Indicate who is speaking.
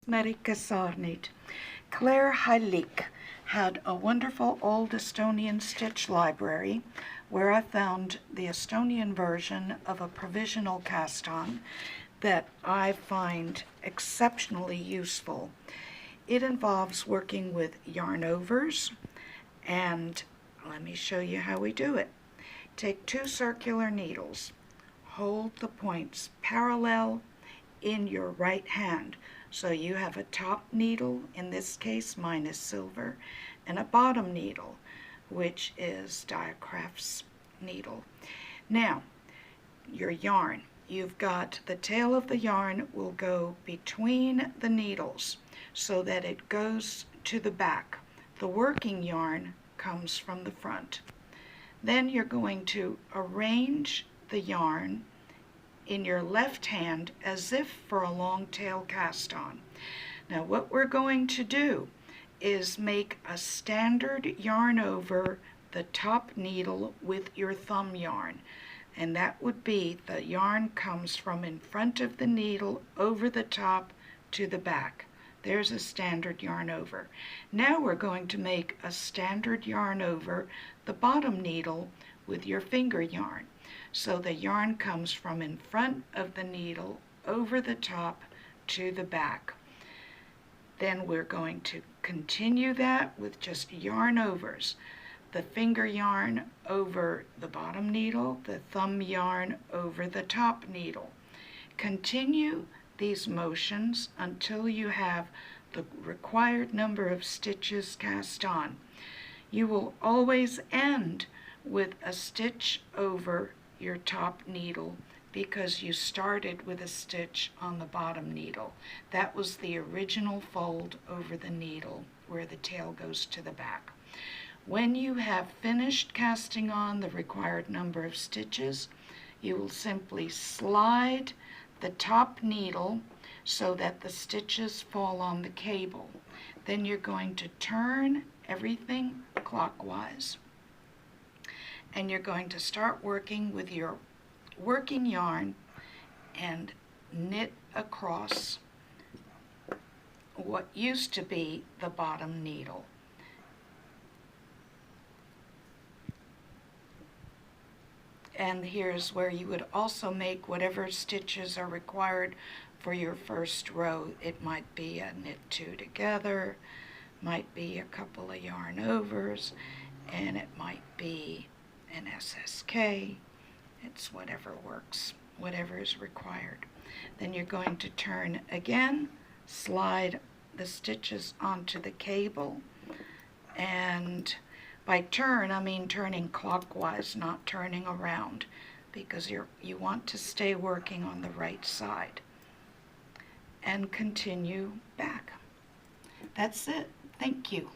Speaker 1: Merike Saarnit. Claire Hallik had a wonderful old Estonian stitch library where I found the Estonian version of a provisional cast-on that I find exceptionally useful. It involves working with yarn overs, and let me show you how we do it. Take 2 circular needles, hold the points parallel in your right hand. So you have a top needle, in this case mine is silver, and a bottom needle, which is Diacraft's needle. Now, your yarn. You've got the tail of the yarn will go between the needles so that it goes to the back. The working yarn comes from the front. Then you're going to arrange the yarn in your left hand as if for a long tail cast on. Now what we're going to do is make a standard yarn over the top needle with your thumb yarn, and that would be the yarn comes from in front of the needle over the top to the back. There's a standard yarn over. Now we're going to make a standard yarn over the bottom needle with your finger yarn. So the yarn comes from in front of the needle over the top to the back. Then we're going to continue that with just yarn overs. The finger yarn over the bottom needle, the thumb yarn over the top needle. Continue these motions until you have the required number of stitches cast on. You will always end with a stitch over your top needle because you started with a stitch on the bottom needle. That was the original fold over the needle where the tail goes to the back. When you have finished casting on the required number of stitches, you will simply slide the top needle so that the stitches fall on the cable. Then you're going to turn everything clockwise, and you're going to start working with your working yarn and knit across what used to be the bottom needle. And here's where you would also make whatever stitches are required for your first row. It might be a knit 2 together, might be a couple of yarn overs, and it might be an SSK. It's whatever works, whatever is required. Then you're going to turn again, slide the stitches onto the cable, and by turn, I mean turning clockwise, not turning around, because you want to stay working on the right side. And continue back. That's it. Thank you.